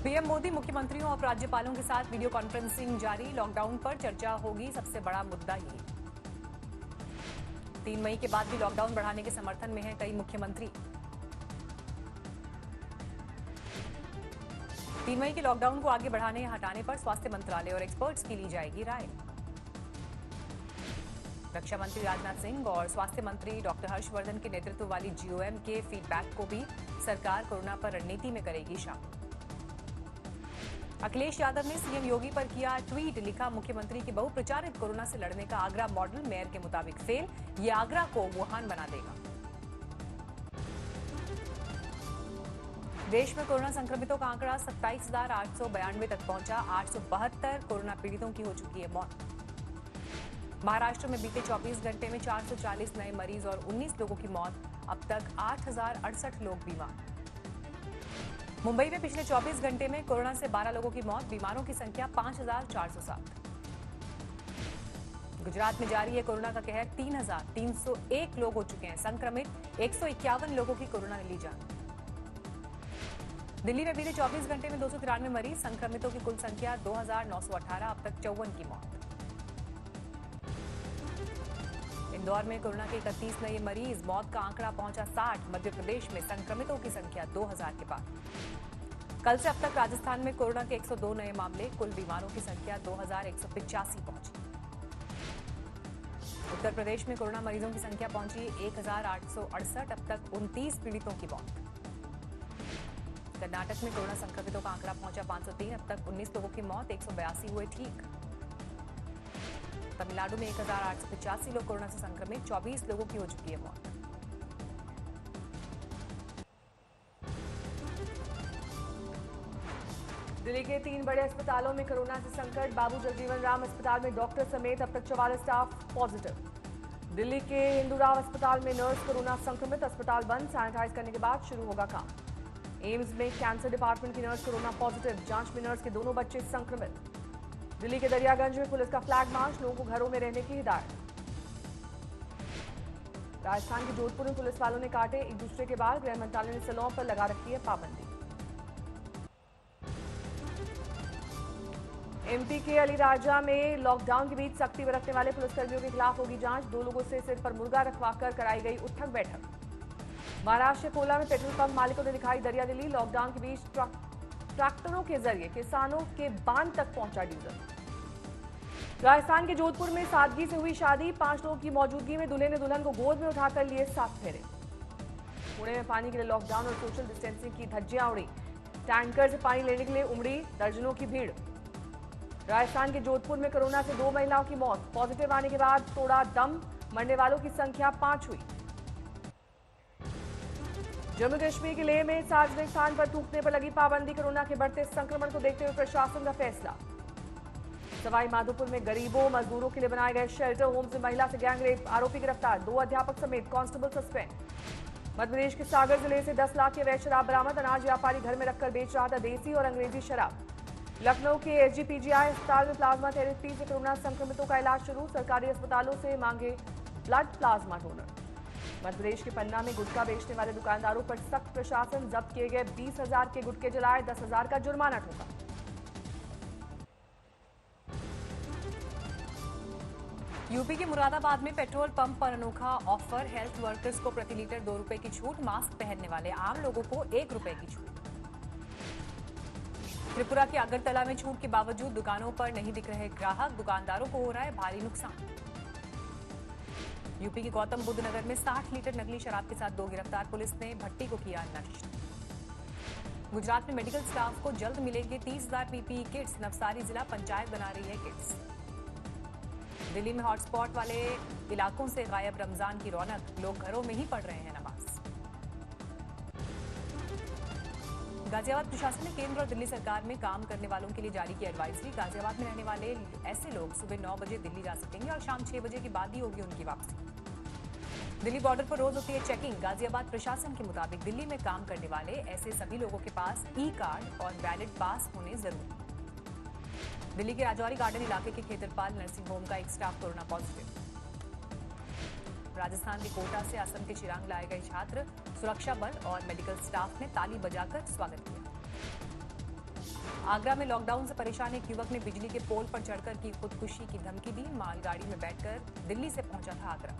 PM Modi मुख्यमंत्रियों और राज्यपालों के साथ वीडियो कॉन्फ्रेंसिंग जारी। लॉकडाउन पर चर्चा होगी, सबसे बड़ा मुद्दा ये। 3 मई के बाद भी लॉकडाउन बढ़ाने के समर्थन में हैं कई मुख्यमंत्री। 3 मई के लॉकडाउन को आगे बढ़ाने या हटाने पर स्वास्थ्य मंत्रालय और एक्सपर्ट्स की ली जाएगी राय। रक्षा मंत्री राजनाथ सिंह और स्वास्थ्य मंत्री डॉक्टर हर्षवर्धन के नेतृत्व वाली जीओएम के फीडबैक को भी सरकार कोरोना पर रणनीति में करेगी शामिल। अखिलेश यादव ने सीएम योगी पर किया ट्वीट, लिखा मुख्यमंत्री के बहुप्रचारित कोरोना से लड़ने का आगरा मॉडल मेयर के मुताबिक फेल, ये आगरा को वुहान बना देगा। देश में कोरोना संक्रमितों का आंकड़ा 27,892 तक पहुंचा। 872 कोरोना पीड़ितों की हो चुकी है मौत। महाराष्ट्र में बीते 24 घंटे में 440 नए मरीज और 19 लोगों की मौत। अब तक 8,068 लोग बीमार। मुंबई में पिछले 24 घंटे में कोरोना से 12 लोगों की मौत, बीमारों की संख्या 5,407। गुजरात में जारी है कोरोना का कहर, 3,301 लोग हो चुके हैं संक्रमित, 151 लोगों की कोरोना ने ली जान। दिल्ली में बीते 24 घंटे में 293 मरीज, संक्रमितों की कुल संख्या 2,918, अब तक 54 की मौत। इंदौर में कोरोना के 31 नए मरीज, मौत का आंकड़ा पहुंचा 60। मध्य प्रदेश में संक्रमितों की संख्या 2,000 के पार। कल से अब तक राजस्थान में कोरोना के 102 नए मामले, कुल बीमारों की संख्या 2,185 पहुंची। उत्तर प्रदेश में कोरोना मरीजों की संख्या पहुंची 1,868, अब तक 29 पीड़ितों की मौत। कर्नाटक में कोरोना संक्रमितों का आंकड़ा पहुंचा 503, अब तक 19 लोगों की मौत, 182 हुए ठीक। तमिलनाडु में 1,885 लोग कोरोना से संक्रमित, 24 लोगों की हो चुकी है मौत। दिल्ली के 3 बड़े अस्पतालों में कोरोना से संकट। बाबू जगजीवन राम अस्पताल में डॉक्टर समेत अब तक 44 स्टाफ पॉजिटिव। दिल्ली के हिंदूराव अस्पताल में नर्स कोरोना संक्रमित, अस्पताल बंद, सैनिटाइज करने के बाद शुरू होगा काम। एम्स में कैंसर डिपार्टमेंट की नर्स कोरोना पॉजिटिव, जांच में नर्स के दोनों बच्चे संक्रमित। दिल्ली के दरियागंज में पुलिस का फ्लैग मार्च, लोगों को घरों में रहने की हिदायत। राजस्थान के जोधपुर में पुलिस वालों ने काटे एक दूसरे के बाल, गृह मंत्रालय ने सैलून पर लगा रखी है पाबंदी। एमपी के अलीराजा में लॉकडाउन के बीच सख्ती बरतने वाले पुलिसकर्मियों के खिलाफ होगी जांच। 2 लोगों से सिर पर मुर्गा रखवाकर कराई गई उठक बैठक। महाराष्ट्र के कोला में पेट्रोल पंप मालिकों ने दिखाई दरियादिली, लॉकडाउन के बीच ट्रैक्टरों के जरिए किसानों के बांध तक पहुंचा डीजल। राजस्थान के जोधपुर में सादगी से हुई शादी, 5 लोगों की मौजूदगी में दूल्हे ने दुल्हन को गोद में उठाकर लिए 7 फेरे। पुणे में पानी के लिए लॉकडाउन और सोशल डिस्टेंसिंग की धज्जियां उड़ी, टैंकर से पानी लेने के लिए उमड़ी दर्जनों की भीड़। राजस्थान के जोधपुर में कोरोना से 2 महिलाओं की मौत, पॉजिटिव आने के बाद तोड़ा दम, मरने वालों की संख्या 5 हुई। जम्मू कश्मीर के लेह में सार्वजनिक स्थान पर थूकने पर लगी पाबंदी, कोरोना के बढ़ते संक्रमण को देखते हुए प्रशासन का फैसला। सवाई माधोपुर में गरीबों मजदूरों के लिए बनाए गए शेल्टर होम से महिला से गैंगरेप, आरोपी गिरफ्तार, 2 अध्यापक समेत कांस्टेबल सस्पेंड। मध्यप्रदेश के सागर जिले से 10 लाख के अवैध शराब बरामद, अनाज व्यापारी घर में रखकर बेच रहा था देसी और अंग्रेजी शराब। लखनऊ के एसजीपीजीआई अस्पताल में प्लाज्मा थेरेपी से कोरोना संक्रमितों का इलाज शुरू, सरकारी अस्पतालों से मांगे ब्लड प्लाज्मा डोनर। मध्यप्रदेश के पन्ना में गुटखा बेचने वाले दुकानदारों पर सख्त प्रशासन, जब्त किए गए 20,000 के गुटखे जलाए, 10,000 का जुर्माना ठोका। यूपी के मुरादाबाद में पेट्रोल पंप पर अनोखा ऑफर, हेल्थ वर्कर्स को प्रति लीटर 2 रुपए की छूट, मास्क पहनने वाले आम लोगों को 1 रुपए की छूट। त्रिपुरा के अगरतला में छूट के बावजूद दुकानों पर नहीं दिख रहे ग्राहक, दुकानदारों को हो रहा है भारी नुकसान। यूपी के गौतम बुद्ध नगर में 60 लीटर नकली शराब के साथ 2 गिरफ्तार, पुलिस ने भट्टी को किया नष्ट। गुजरात में मेडिकल स्टाफ को जल्द मिलेंगे 30,000 पीपीई किट्स, नवसारी जिला पंचायत बना रही है किट्स। दिल्ली में हॉटस्पॉट वाले इलाकों से गायब रमजान की रौनक, लोग घरों में ही पढ़ रहे हैं नमाज। गाजियाबाद प्रशासन ने केंद्र और दिल्ली सरकार में काम करने वालों के लिए जारी की एडवाइजरी। गाजियाबाद में रहने वाले ऐसे लोग सुबह 9 बजे दिल्ली जा सकेंगे और शाम 6 बजे के बाद ही होगी उनकी वापसी। दिल्ली बॉर्डर पर रोज होती है चेकिंग। गाजियाबाद प्रशासन के मुताबिक दिल्ली में काम करने वाले ऐसे सभी लोगों के पास ई कार्ड और वैलिड पास होने जरूरी। दिल्ली के राजौरी गार्डन इलाके के खेतरपाल नर्सिंग होम का एक स्टाफ कोरोना पॉजिटिव। राजस्थान के कोटा से असम के चिरांग लाए गए छात्र, सुरक्षा बल और मेडिकल स्टाफ ने ताली बजाकर स्वागत किया। आगरा में लॉकडाउन से परेशान एक युवक ने बिजली के पोल पर चढ़कर की खुदकुशी की धमकी दी। मालगाड़ी में बैठकर दिल्ली से पहुंचा था आगरा।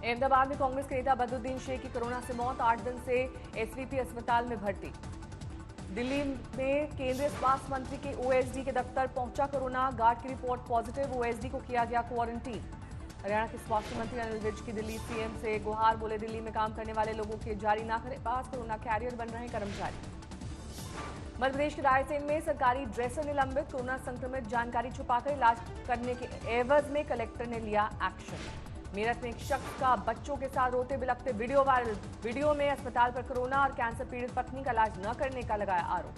अहमदाबाद में कांग्रेस के नेता बदरुद्दीन शेख की कोरोना से मौत, 8 दिन से एसवीपी अस्पताल में भर्ती। दिल्ली में केंद्रीय स्वास्थ्य मंत्री के ओएसडी के दफ्तर पहुंचा कोरोना, गार्ड की रिपोर्ट पॉजिटिव, ओएसडी को किया गया क्वारंटीन। हरियाणा के स्वास्थ्य मंत्री अनिल विज की दिल्ली सीएम से गुहार, बोले दिल्ली में काम करने वाले लोगों के जारी ना करें पास, कोरोना कैरियर बन रहे कर्मचारी। मध्य प्रदेश के रायसेन में सरकारी ड्रेसर निलंबित, कोरोना संक्रमित जानकारी छुपाकर इलाज करने के एवज में कलेक्टर ने लिया एक्शन। मेरठ में एक शख्स का बच्चों के साथ रोते बिलखते वीडियो वायरल, वीडियो में अस्पताल पर कोरोना और कैंसर पीड़ित पत्नी का इलाज न करने का लगाया आरोप।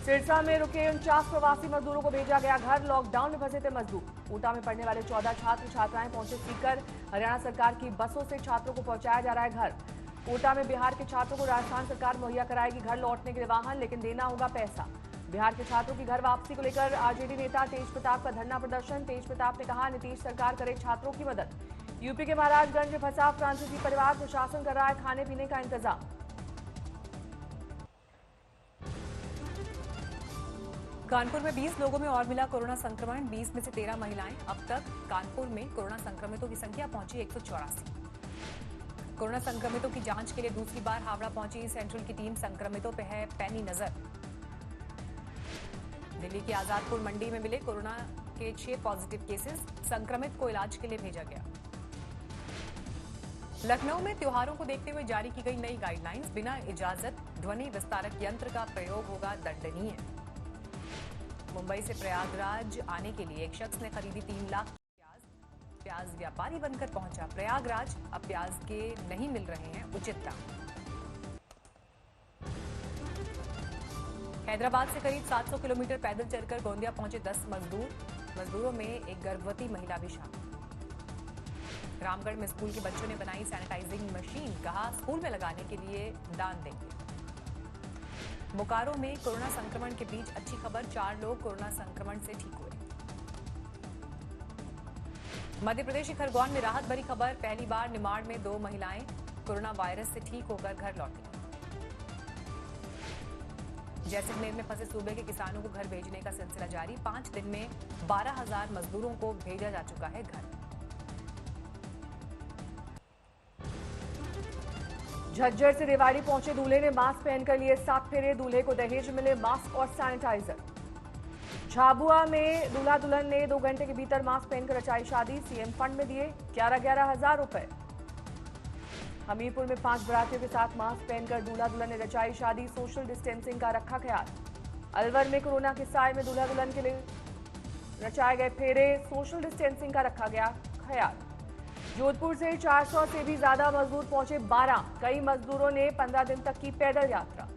सिरसा में रुके 49 प्रवासी मजदूरों को भेजा गया घर, लॉकडाउन में फंसे थे मजदूर। ऊटा में पढ़ने वाले 14 छात्र छात्राएं पहुंचे सीकर, हरियाणा सरकार की बसों से छात्रों को पहुंचाया जा रहा है घर। ऊटा में बिहार के छात्रों को राजस्थान सरकार मुहैया कराएगी घर लौटने के लिए वाहन, लेकिन देना होगा पैसा। बिहार के छात्रों की घर वापसी को लेकर आरजेडी नेता तेज प्रताप का धरना प्रदर्शन, तेज प्रताप ने कहा नीतीश सरकार करे छात्रों की मदद। यूपी के महाराजगंज में फंसा फ्रांसीसी परिवार, प्रशासन कर रहा है खाने पीने का इंतजाम। कानपुर में 20 लोगों में और मिला कोरोना संक्रमण, 20 में से 13 महिलाएं। अब तक कानपुर में कोरोना संक्रमितों की संख्या पहुंची 184। कोरोना संक्रमितों की जांच के लिए दूसरी बार हावड़ा पहुंची सेंट्रल की टीम, संक्रमितों पर है पैनी नजर। दिल्ली के आजादपुर मंडी में मिले कोरोना के 6 पॉजिटिव केसेस, संक्रमित को इलाज के लिए भेजा गया। लखनऊ में त्योहारों को देखते हुए जारी की गई नई गाइडलाइंस, बिना इजाजत ध्वनि विस्तारक यंत्र का प्रयोग होगा दंडनीय। मुंबई से प्रयागराज आने के लिए एक शख्स ने खरीदी 3 लाख प्याज व्यापारी बनकर पहुंचा प्रयागराज, अब प्याज के नहीं मिल रहे हैं उचित दाम। हैदराबाद से करीब 700 किलोमीटर पैदल चलकर गोंदिया पहुंचे 10 मजदूरों में एक गर्भवती महिला भी शामिल। रामगढ़ में स्कूल के बच्चों ने बनाई सैनिटाइजिंग मशीन, कहा स्कूल में लगाने के लिए दान देंगे। बोकारो में कोरोना संक्रमण के बीच अच्छी खबर, 4 लोग कोरोना संक्रमण से ठीक हुए। मध्य प्रदेश के खरगोन में राहत भरी खबर, पहली बार निमाड़ में 2 महिलाएं कोरोना वायरस से ठीक होकर घर लौटी। जैसलमेर में फंसे सूबे के किसानों को घर भेजने का सिलसिला जारी, 5 दिन में 12,000 मजदूरों को भेजा जा चुका है घर। झज्जर से रेवाड़ी पहुंचे दूल्हे ने मास्क पहनकर लिए 7 फेरे, दूल्हे को दहेज मिले मास्क और सैनिटाइजर। झाबुआ में दूल्हा दुल्हन ने 2 घंटे के भीतर मास्क पहनकर रचाई शादी, सीएम फंड में दिए 11,11 हजार रुपए। हमीरपुर में 5 बारातियों के साथ मास्क पहनकर दूल्हा दुल्हन ने रचाई शादी, सोशल डिस्टेंसिंग का रखा ख्याल। अलवर में कोरोना के साए में दूल्हा दुल्हन के लिए रचाए गए फेरे, सोशल डिस्टेंसिंग का रखा गया ख्याल। जोधपुर से 400 से भी ज्यादा मजदूर पहुंचे 12, कई मजदूरों ने 15 दिन तक की पैदल यात्रा।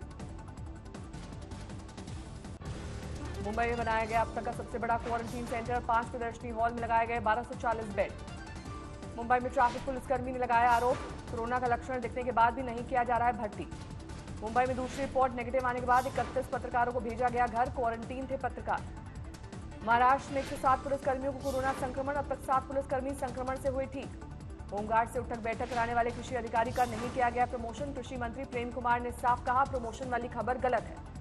मुंबई में बनाया गया अब तक का सबसे बड़ा क्वारंटीन सेंटर, 5 प्रदर्शनी हॉल में लगाए गए 1240 बेड। मुंबई में ट्रैफिक पुलिसकर्मी ने लगाया आरोप, कोरोना का लक्षण दिखने के बाद भी नहीं किया जा रहा है भर्ती। मुंबई में दूसरी रिपोर्ट नेगेटिव आने के बाद 31 पत्रकारों को भेजा गया घर, क्वारंटीन थे पत्रकार। महाराष्ट्र में 107 पुलिसकर्मियों को कोरोना संक्रमण, अब तक 7 पुलिसकर्मी संक्रमण से हुए ठीक। होमगार्ड से उठक बैठक कराने वाले कृषि अधिकारी का नहीं किया गया प्रमोशन, कृषि मंत्री प्रेम कुमार ने साफ कहा प्रमोशन वाली खबर गलत है।